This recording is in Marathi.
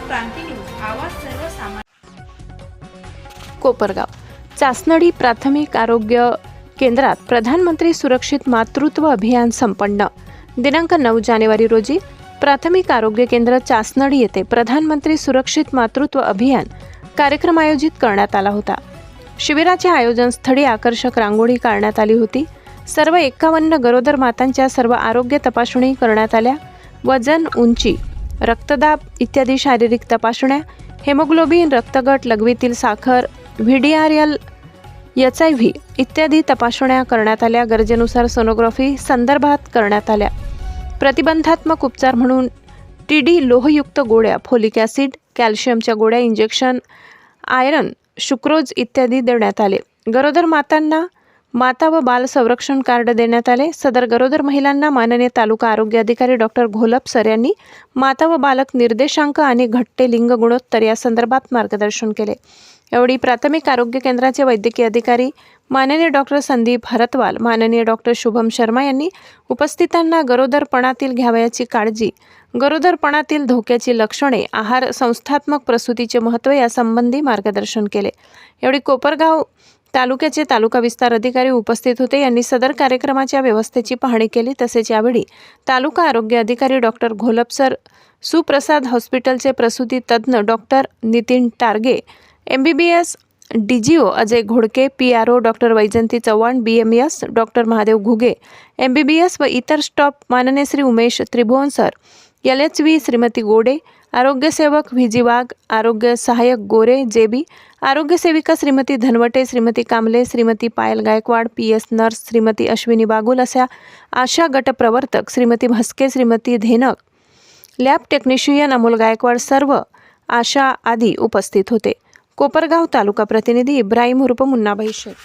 क्रांती न्यूज, आवाज सर्वसामान्य. कोपरगाव चासनडी प्राथमिक आरोग्य केंद्रात प्रधानमंत्री सुरक्षित मातृत्व अभियान संपन्न. दिनांक 9 जानेवारी रोजी प्राथमिक आरोग्य केंद्र चासनडी येथे प्रधानमंत्री सुरक्षित मातृत्व अभियान कार्यक्रम आयोजित करण्यात आला होता. शिबिराच्या आयोजन स्थळी आकर्षक रांगोळी काढण्यात आली होती. सर्व 51 गरोदर मातांच्या सर्व आरोग्य तपासणी करण्यात आल्या. वजन, उंची, रक्तदाब इत्यादी शारीरिक तपासण्या, हेमोग्लोबिन, रक्तगट, लघवीतील साखर, VDRL, HIV इत्यादी तपासण्या करण्यात आल्या. गरजेनुसार सोनोग्राफी संदर्भात करण्यात आल्या. प्रतिबंधात्मक उपचार म्हणून TD लोहयुक्त गोळ्या, फोलिक ॲसिड, कॅल्शियमच्या गोळ्या, इंजेक्शन, आयरन, शुक्रोज इत्यादी देण्यात आले. गरोदर मातांना माता व बाल संरक्षण कार्ड देण्यात आले. सदर गरोदर महिलांना माननीय तालुका आरोग्य अधिकारी डॉक्टर घोलप सर यांनी माता व बालक निर्देशांक आणि घटते लिंग गुणोत्तर या संदर्भात मार्गदर्शन केले. यावेळी प्राथमिक आरोग्य केंद्राचे वैद्यकीय अधिकारी माननीय डॉक्टर संदीप हरतवाल, माननीय डॉक्टर शुभम शर्मा यांनी उपस्थितांना गरोदरपणातील घ्यावयाची काळजी, गरोदरपणातील धोक्याची लक्षणे, आहार, संस्थात्मक प्रसूतीचे महत्त्व यासंबंधी मार्गदर्शन केले. यावेळी कोपरगाव तालुक्याचे तालुका विस्तार अधिकारी उपस्थित होते. यांनी सदर कार्यक्रमाच्या व्यवस्थेची पाहणी केली. तसेच यावेळी तालुका आरोग्य अधिकारी डॉक्टर घोलप सर, सुप्रसाद हॉस्पिटलचे प्रसूती तज्ज्ञ doctor Nitin Targe, MBBS DGO Ajay Ghodke, PRO doctor Vaijanti Chavan, BMS doctor Mahadev Ghuge, MBBS व इतर स्टाफ माननीय श्री उमेश त्रिभुवन सर, LHV श्रीमती गोडे, आरोग्यसेवक VG वाघ, आरोग्य सहाय्यक गोरे JB, आरोग्य सेविका श्रीमती धनवटे, श्रीमती कांबले, श्रीमती पायल गायकवाड, PS नर्स श्रीमती अश्विनी बागुल अशा आशा गटप्रवर्तक श्रीमती म्हस्के, श्रीमती धेनक, लॅब टेक्निशियन अमोल गायकवाड सर्व आशा आदी उपस्थित होते. कोपरगाव तालुका प्रतिनिधी इब्राहिम उर्फ मुन्नाभाई शेख.